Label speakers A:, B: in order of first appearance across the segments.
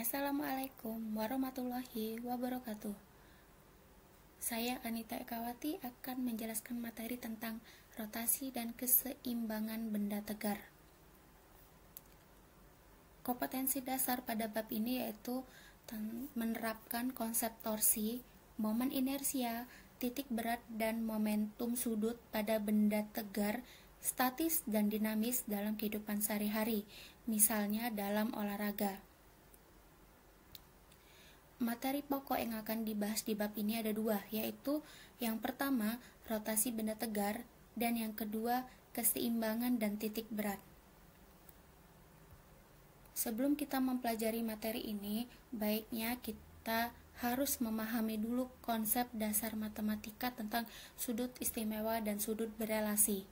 A: Assalamualaikum warahmatullahi wabarakatuh. Saya Anita Ekawati akan menjelaskan materi tentang rotasi dan keseimbangan benda tegar. Kompetensi dasar pada bab ini yaitu menerapkan konsep torsi, momen inersia, titik berat dan momentum sudut pada benda tegar, statis dan dinamis dalam kehidupan sehari-hari, misalnya dalam olahraga. Materi pokok yang akan dibahas di bab ini ada dua, yaitu yang pertama, rotasi benda tegar, dan yang kedua, keseimbangan dan titik berat. Sebelum kita mempelajari materi ini, baiknya kita harus memahami dulu konsep dasar matematika tentang sudut istimewa dan sudut berelasi.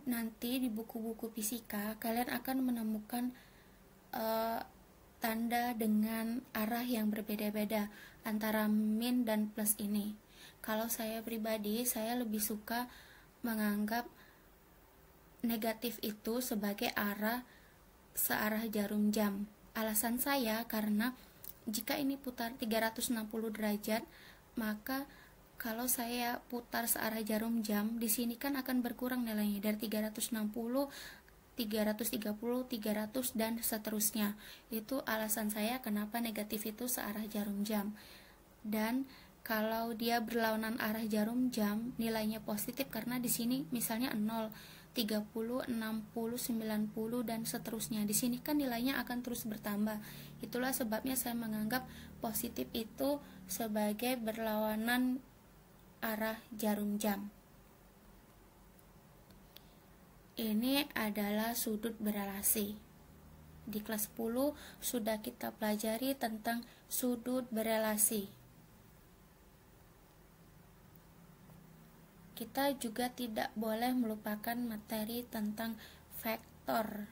A: Nanti di buku-buku fisika, kalian akan menemukan tanda dengan arah yang berbeda-beda antara min dan plus ini. Kalau saya pribadi, saya lebih suka menganggap negatif itu sebagai searah jarum jam. Alasan saya karena jika ini putar 360 derajat, maka kalau saya putar searah jarum jam, di sini kan akan berkurang nilainya dari 360 330, 300 dan seterusnya. Itu alasan saya kenapa negatif itu searah jarum jam. Dan kalau dia berlawanan arah jarum jam, nilainya positif karena di sini misalnya 0, 30, 60, 90 dan seterusnya. Di sini kan nilainya akan terus bertambah. Itulah sebabnya saya menganggap positif itu sebagai berlawanan arah jarum jam. Ini adalah sudut berelasi. Di kelas 10 sudah kita pelajari tentang sudut berelasi. Kita juga tidak boleh melupakan materi tentang vektor.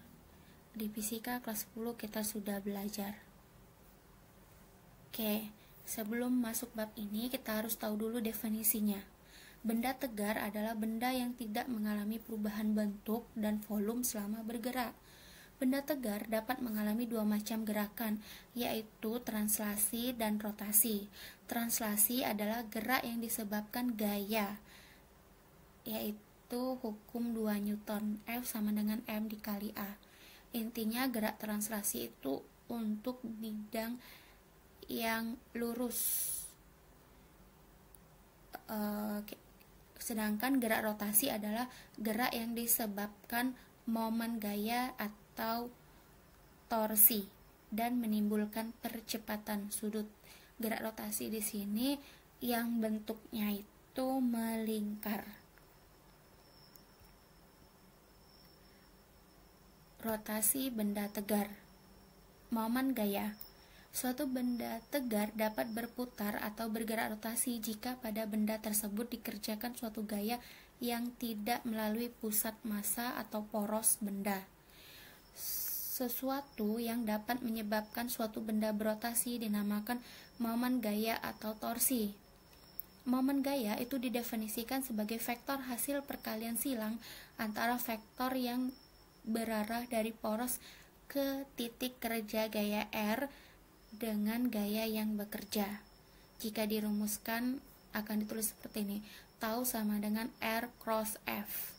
A: Di fisika kelas 10 kita sudah belajar. Oke, sebelum masuk bab ini kita harus tahu dulu definisinya. Benda tegar adalah benda yang tidak mengalami perubahan bentuk dan volume selama bergerak. Benda tegar dapat mengalami dua macam gerakan, yaitu translasi dan rotasi. Translasi adalah gerak yang disebabkan gaya, yaitu hukum 2 Newton, F sama dengan M dikali A. Intinya gerak translasi itu untuk bidang yang lurus. Sedangkan gerak rotasi adalah gerak yang disebabkan momen gaya atau torsi dan menimbulkan percepatan sudut. Gerak rotasi di sini yang bentuknya itu melingkar. Rotasi benda tegar. Momen gaya. Suatu benda tegar dapat berputar atau bergerak rotasi jika pada benda tersebut dikerjakan suatu gaya yang tidak melalui pusat massa atau poros benda. Sesuatu yang dapat menyebabkan suatu benda berotasi dinamakan momen gaya atau torsi. Momen gaya itu didefinisikan sebagai vektor hasil perkalian silang antara vektor yang berarah dari poros ke titik kerja gaya R dengan gaya yang bekerja. Jika dirumuskan akan ditulis seperti ini. Tau sama dengan R cross F.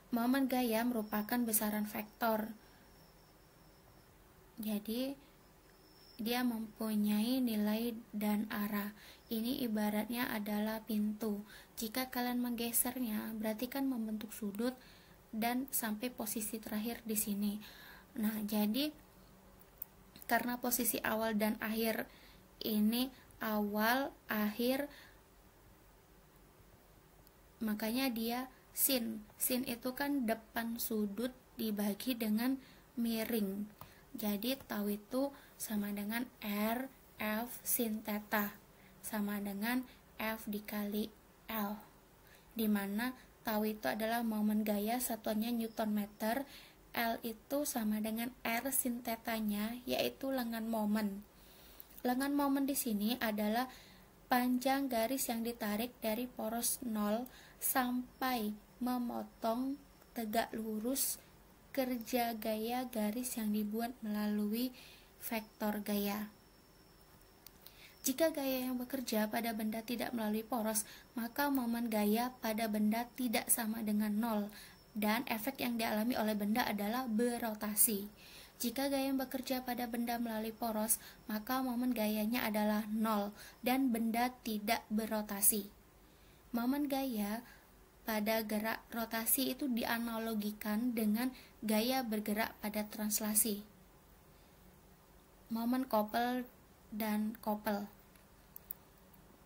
A: Momen gaya merupakan besaran vektor. Jadi dia mempunyai nilai dan arah. Ini ibaratnya adalah pintu. Jika kalian menggesernya, berarti kan membentuk sudut dan sampai posisi terakhir di sini. Nah, jadi karena posisi awal dan akhir ini awal, akhir, makanya dia sin. Sin itu kan depan sudut dibagi dengan miring. Jadi tau itu sama dengan R, F, sin theta. Sama dengan F dikali L. Dimana tau itu adalah momen gaya, satuannya Newton meter. L itu sama dengan R sin theta-nya, yaitu lengan momen. Lengan momen di sini adalah panjang garis yang ditarik dari poros 0 sampai memotong tegak lurus kerja gaya garis yang dibuat melalui vektor gaya. Jika gaya yang bekerja pada benda tidak melalui poros, maka momen gaya pada benda tidak sama dengan nol, dan efek yang dialami oleh benda adalah berotasi. Jika gaya yang bekerja pada benda melalui poros, maka momen gayanya adalah nol, dan benda tidak berotasi. Momen gaya pada gerak rotasi itu dianalogikan dengan gaya bergerak pada translasi. Momen kopel dan kopel.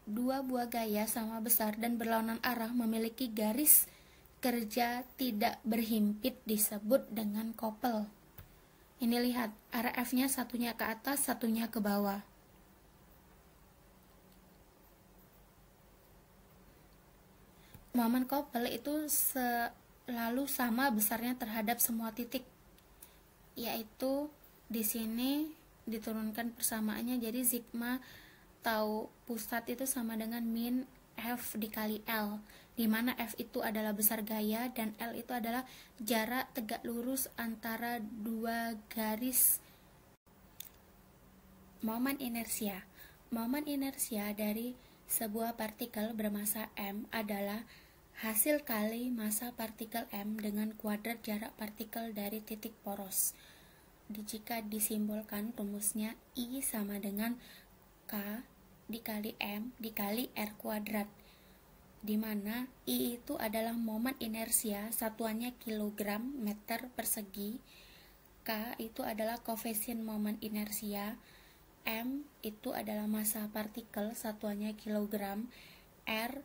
A: Dua buah gaya sama besar dan berlawanan arah memiliki garis kerja tidak berhimpit disebut dengan kopel. Ini lihat, arah F-nya satunya ke atas, satunya ke bawah. Momen kopel itu selalu sama besarnya terhadap semua titik, yaitu di sini diturunkan persamaannya, jadi sigma atau pusat itu sama dengan min F dikali L, di mana F itu adalah besar gaya dan L itu adalah jarak tegak lurus antara dua garis. Momen inersia. Momen inersia dari sebuah partikel bermassa M adalah hasil kali massa partikel M dengan kuadrat jarak partikel dari titik poros. Jika disimbolkan rumusnya I sama dengan K dikali M dikali R kuadrat, di mana I itu adalah momen inersia, satuannya kilogram meter persegi, K itu adalah koefisien momen inersia, M itu adalah massa partikel, satuannya kilogram, R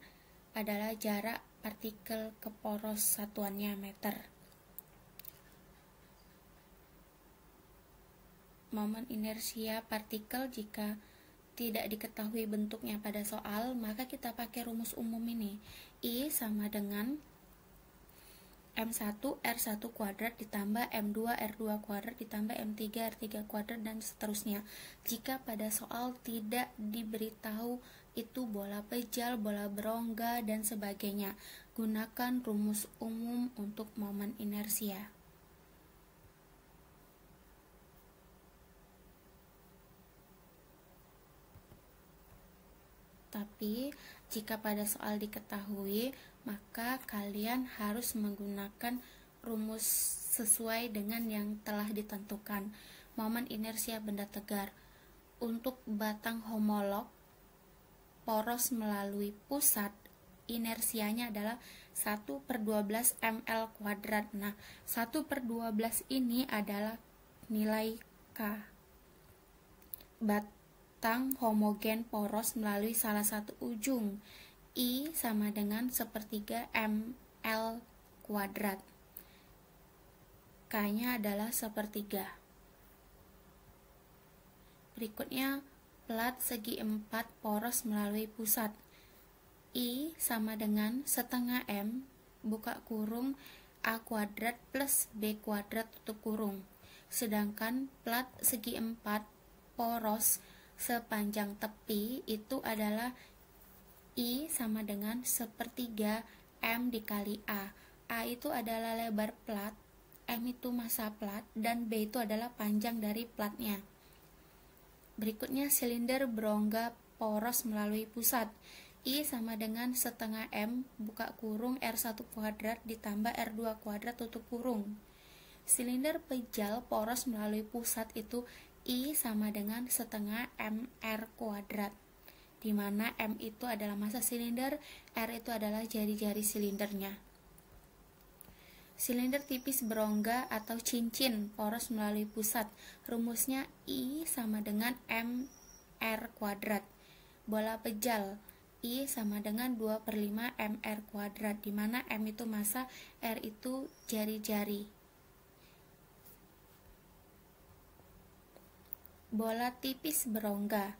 A: adalah jarak partikel ke poros, satuannya meter. Momen inersia partikel jika tidak diketahui bentuknya pada soal, maka kita pakai rumus umum ini. I sama dengan M1 R1 kuadrat ditambah M2 R2 kuadrat ditambah M3 R3 kuadrat dan seterusnya. Jika pada soal tidak diberitahu itu bola pejal, bola berongga, dan sebagainya, gunakan rumus umum untuk momen inersia. Tapi jika pada soal diketahui, maka kalian harus menggunakan rumus sesuai dengan yang telah ditentukan. Momen inersia benda tegar. Untuk batang homolog poros melalui pusat, inersianya adalah 1/12 ml kuadrat. Nah, 1/12 ini adalah nilai K. Batang homogen poros melalui salah satu ujung, I sama dengan 1/3 ml kuadrat. K-nya adalah 1/3. Berikutnya, plat segi 4 poros melalui pusat, I sama dengan setengah M buka kurung A kuadrat plus B kuadrat tutup kurung. Sedangkan plat segi 4 poros sepanjang tepi itu adalah I sama dengan 1/3 M dikali A. A itu adalah lebar plat, M itu massa plat, dan B itu adalah panjang dari platnya. Berikutnya, silinder berongga poros melalui pusat, I sama dengan setengah M buka kurung R1 kuadrat ditambah R2 kuadrat tutup kurung. Silinder pejal poros melalui pusat itu I sama dengan setengah MR kuadrat, di mana M itu adalah massa silinder, R itu adalah jari-jari silindernya. Silinder tipis berongga atau cincin poros melalui pusat, rumusnya I sama dengan MR kuadrat. Bola pejal, I sama dengan 2/5 MR kuadrat, di mana M itu massa, R itu jari-jari. Bola tipis berongga,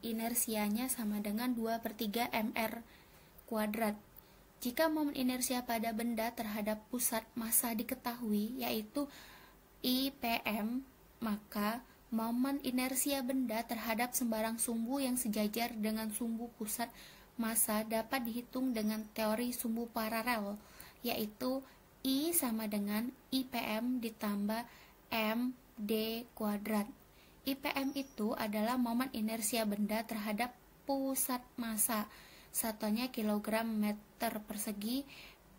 A: inersianya sama dengan 2/3 MR kuadrat. Jika momen inersia pada benda terhadap pusat massa diketahui, yaitu IPM, maka momen inersia benda terhadap sembarang sumbu yang sejajar dengan sumbu pusat massa dapat dihitung dengan teori sumbu paralel, yaitu I sama dengan IPM ditambah MD kuadrat. IPM itu adalah momen inersia benda terhadap pusat massa. Satuannya kilogram meter persegi.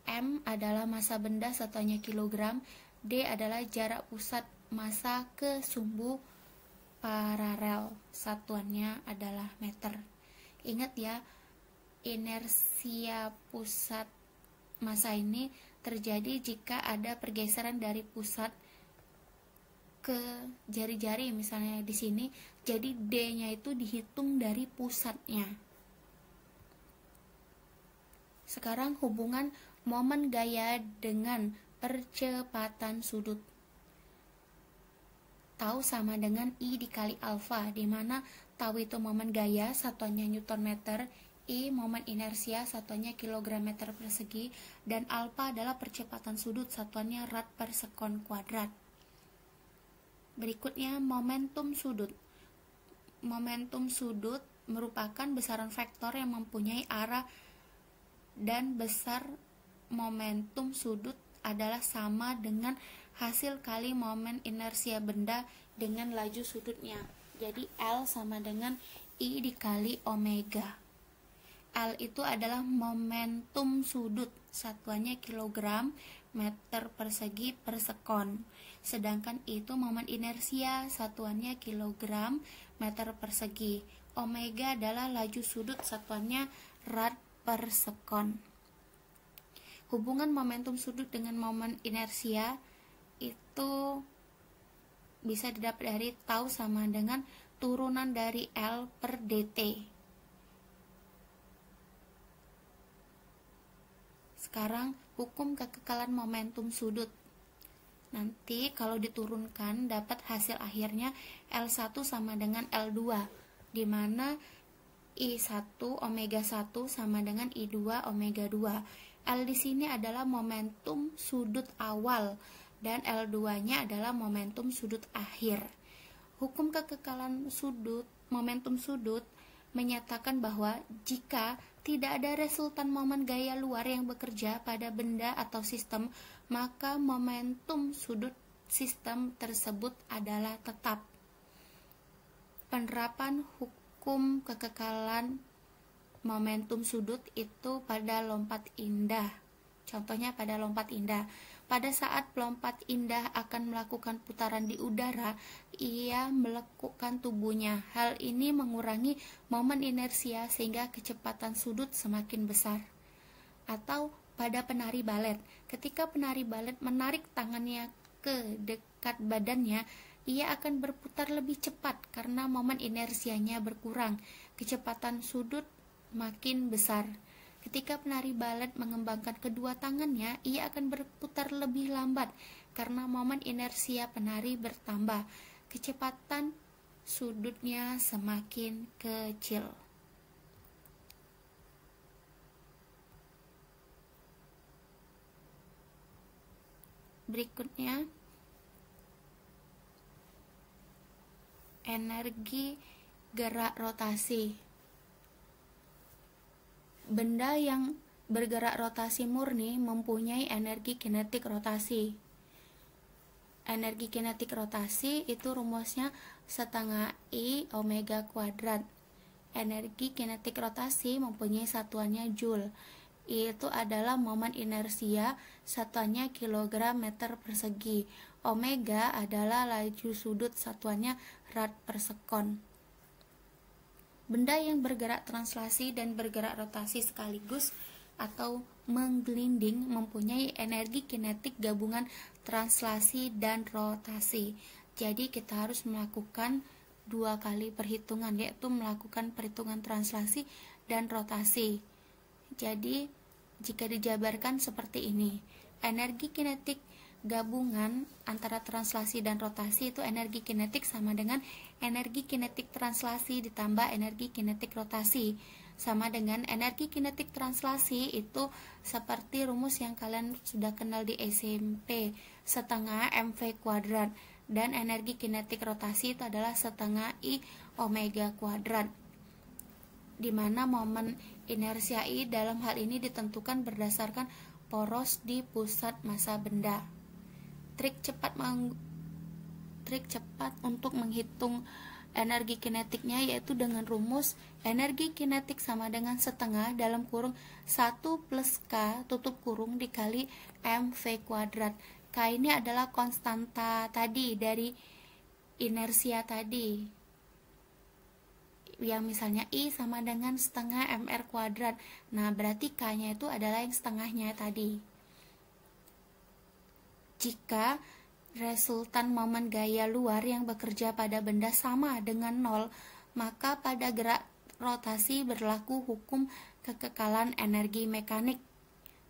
A: M adalah massa benda, satuannya kilogram. D adalah jarak pusat massa ke sumbu paralel, satuannya adalah meter. Ingat ya, inersia pusat massa ini terjadi jika ada pergeseran dari pusat ke jari-jari, misalnya di sini, jadi D-nya itu dihitung dari pusatnya. Sekarang hubungan momen gaya dengan percepatan sudut. Tau sama dengan I dikali alfa, di mana tau itu momen gaya, satuannya Newton meter, I momen inersia, satuannya kilogram meter persegi, dan alfa adalah percepatan sudut, satuannya rad per sekon kuadrat. Berikutnya momentum sudut. Momentum sudut merupakan besaran vektor yang mempunyai arah, dan besar momentum sudut adalah sama dengan hasil kali momen inersia benda dengan laju sudutnya. Jadi L sama dengan I dikali omega. L itu adalah momentum sudut, satuannya kilogram meter persegi per sekon. Sedangkan itu momen inersia, satuannya kilogram meter persegi. Omega adalah laju sudut, satuannya rad per sekon. Hubungan momentum sudut dengan momen inersia itu bisa didapat dari tau sama dengan turunan dari L per dt. Sekarang hukum kekekalan momentum sudut. Nanti kalau diturunkan dapat hasil akhirnya L1 sama dengan L2, di mana I1 omega 1 sama dengan I2 omega 2. L di sini adalah momentum sudut awal dan L2-nya adalah momentum sudut akhir. Hukum kekekalan sudut, momentum sudut menyatakan bahwa jika tidak ada resultan momen gaya luar yang bekerja pada benda atau sistem, maka momentum sudut sistem tersebut adalah tetap. Penerapan hukum kekekalan momentum sudut itu pada lompat indah. Contohnya pada lompat indah. Pada saat pelompat indah akan melakukan putaran di udara, ia melekukkan tubuhnya. Hal ini mengurangi momen inersia sehingga kecepatan sudut semakin besar. Atau pada penari balet, ketika penari balet menarik tangannya ke dekat badannya, ia akan berputar lebih cepat karena momen inersianya berkurang. Kecepatan sudut makin besar. Ketika penari balet mengembangkan kedua tangannya, ia akan berputar lebih lambat karena momen inersia penari bertambah. Kecepatan sudutnya semakin kecil. Berikutnya, energi gerak rotasi. Benda yang bergerak rotasi murni mempunyai energi kinetik rotasi. Energi kinetik rotasi itu rumusnya setengah I omega kuadrat. Energi kinetik rotasi mempunyai satuannya joule. I itu adalah momen inersia, satuannya kilogram meter persegi. Omega adalah laju sudut, satuannya rad per sekon. Benda yang bergerak translasi dan bergerak rotasi sekaligus atau menggelinding mempunyai energi kinetik gabungan translasi dan rotasi. Jadi kita harus melakukan dua kali perhitungan, yaitu melakukan perhitungan translasi dan rotasi. Jadi jika dijabarkan seperti ini, energi kinetik gabungan antara translasi dan rotasi itu energi kinetik sama dengan energi kinetik translasi ditambah energi kinetik rotasi, sama dengan energi kinetik translasi itu seperti rumus yang kalian sudah kenal di SMP, setengah mv kuadrat, dan energi kinetik rotasi itu adalah setengah I omega kuadrat, di mana momen inersia I dalam hal ini ditentukan berdasarkan poros di pusat massa benda. Trik cepat untuk menghitung energi kinetiknya yaitu dengan rumus energi kinetik sama dengan setengah dalam kurung 1 plus K tutup kurung dikali mv kuadrat. K ini adalah konstanta tadi dari inersia tadi, yang misalnya I sama dengan setengah mr kuadrat. Nah, berarti K nya itu adalah yang setengahnya tadi. Jika resultan momen gaya luar yang bekerja pada benda sama dengan 0, maka pada gerak rotasi berlaku hukum kekekalan energi mekanik.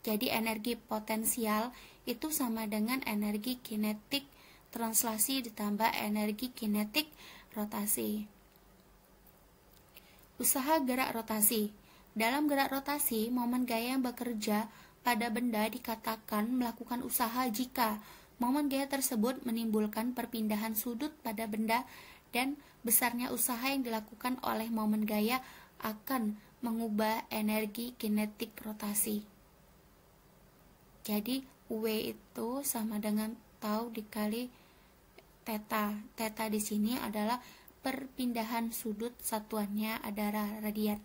A: Jadi energi potensial itu sama dengan energi kinetik translasi ditambah energi kinetik rotasi. Usaha gerak rotasi. Dalam gerak rotasi, momen gaya yang bekerja pada benda dikatakan melakukan usaha jika momen gaya tersebut menimbulkan perpindahan sudut pada benda dan besarnya usaha yang dilakukan oleh momen gaya akan mengubah energi kinetik rotasi. Jadi W itu sama dengan tau dikali theta. Theta di sini adalah perpindahan sudut, satuannya adalah radian.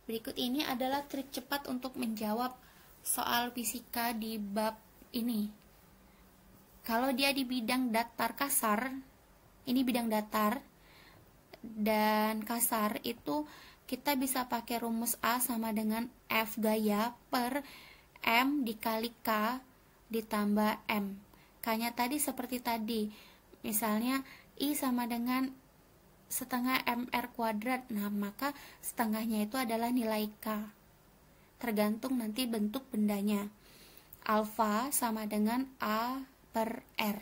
A: Berikut ini adalah trik cepat untuk menjawab soal fisika di bab ini. Kalau dia di bidang datar kasar, ini bidang datar dan kasar, itu kita bisa pakai rumus A sama dengan F gaya per M dikali K ditambah M. K-nya tadi seperti tadi, misalnya I sama dengan setengah mr kuadrat, nah maka setengahnya itu adalah nilai K, tergantung nanti bentuk bendanya. Alfa sama dengan A per R.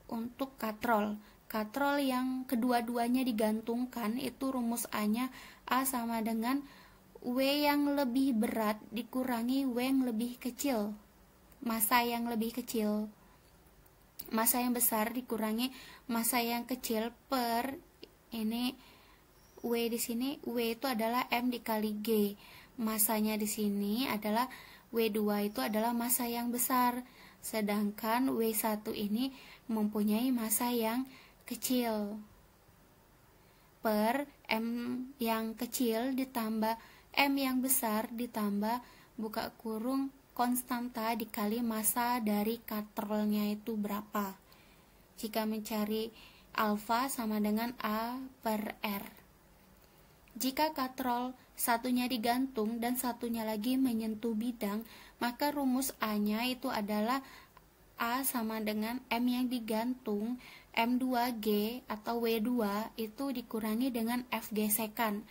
A: Untuk katrol yang kedua-duanya digantungkan, itu rumus A-nya A sama dengan W yang lebih berat dikurangi W yang lebih kecil, massa yang lebih kecil, massa yang besar dikurangi massa yang kecil, per ini W di sini, W itu adalah M dikali G. Massanya di sini adalah W2 itu adalah massa yang besar, sedangkan W1 ini mempunyai massa yang kecil. Per M yang kecil ditambah M yang besar ditambah buka kurung konstanta dikali massa dari katrolnya itu berapa. Jika mencari alfa sama dengan A per R. Jika katrol satunya digantung dan satunya lagi menyentuh bidang, maka rumus A-nya itu adalah A sama dengan M yang digantung M2G atau W2 itu dikurangi dengan F gesekan.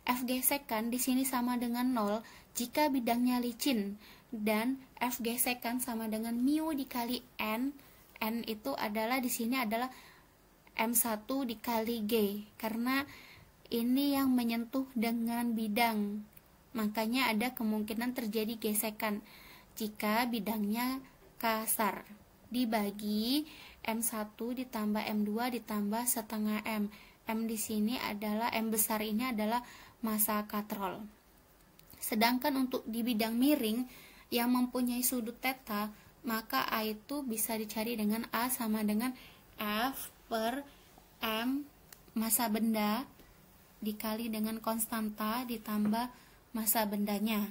A: F gesekan di sini sama dengan 0 jika bidangnya licin, dan F gesekan sama dengan mu dikali N. N itu adalah di sini adalah M1 dikali G, karena ini yang menyentuh dengan bidang, makanya ada kemungkinan terjadi gesekan jika bidangnya kasar. Dibagi M1 ditambah M2 ditambah setengah M. M di sini adalah, M besar ini adalah massa katrol. Sedangkan untuk di bidang miring yang mempunyai sudut theta, maka A itu bisa dicari dengan A sama dengan F per M massa benda dikali dengan konstanta ditambah massa bendanya,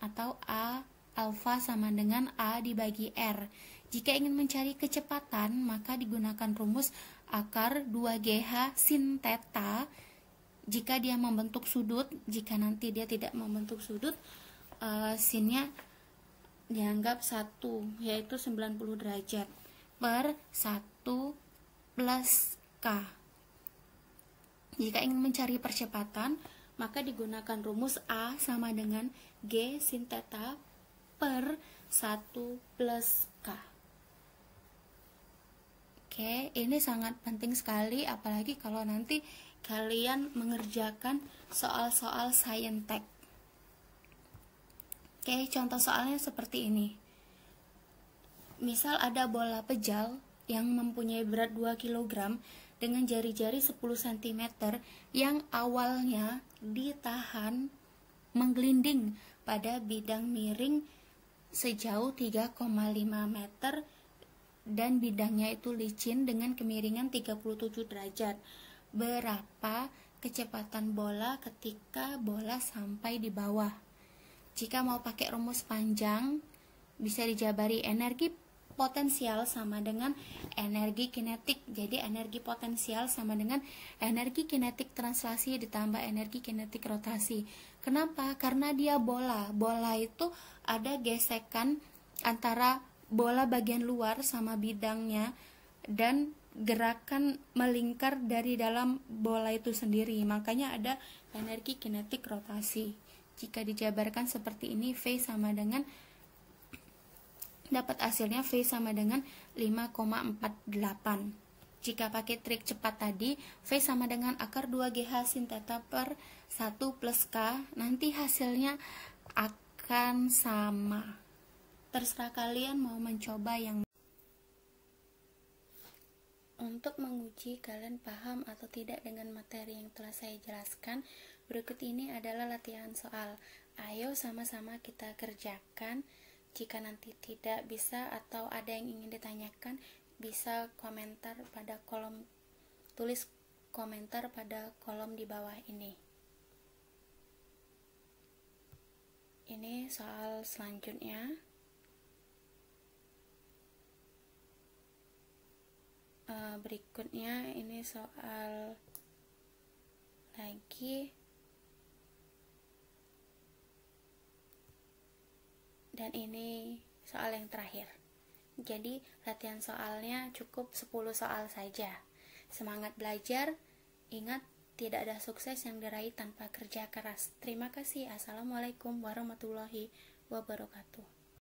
A: atau A alfa sama dengan A dibagi R. Jika ingin mencari kecepatan, maka digunakan rumus akar 2GH sin theta jika dia membentuk sudut. Jika nanti dia tidak membentuk sudut, sinnya dianggap 1, yaitu 90 derajat per 1 plus K. Jika ingin mencari percepatan, maka digunakan rumus A sama dengan G sin theta per 1 plus K. Oke, ini sangat penting sekali, apalagi kalau nanti kalian mengerjakan soal-soal saintek. Oke, contoh soalnya seperti ini. Misal ada bola pejal yang mempunyai berat 2 kg dengan jari-jari 10 cm yang awalnya ditahan menggelinding pada bidang miring sejauh 3,5 meter dan bidangnya itu licin dengan kemiringan 37 derajat. Berapa kecepatan bola ketika bola sampai di bawah? Jika mau pakai rumus panjang, bisa dijabari energi potensial sama dengan energi kinetik. Jadi energi potensial sama dengan energi kinetik translasi ditambah energi kinetik rotasi. Kenapa? Karena dia bola. Bola itu ada gesekan antara bola bagian luar sama bidangnya dan gerakan melingkar dari dalam bola itu sendiri. Makanya ada energi kinetik rotasi. Jika dijabarkan seperti ini, V sama dengan, dapat hasilnya V sama dengan 5,48. Jika pakai trik cepat tadi, V sama dengan akar 2GH sin theta per 1 plus K, nanti hasilnya akan sama. Terserah kalian mau mencoba yang. Untuk menguji kalian paham atau tidak dengan materi yang telah saya jelaskan, berikut ini adalah latihan soal. Ayo sama-sama kita kerjakan. Jika nanti tidak bisa atau ada yang ingin ditanyakan, bisa komentar pada kolom, tulis komentar pada kolom di bawah ini. Ini soal selanjutnya. Berikutnya ini soal lagi, dan ini soal yang terakhir. Jadi latihan soalnya cukup 10 soal saja. Semangat belajar, ingat tidak ada sukses yang diraih tanpa kerja keras. Terima kasih. Assalamualaikum warahmatullahi wabarakatuh.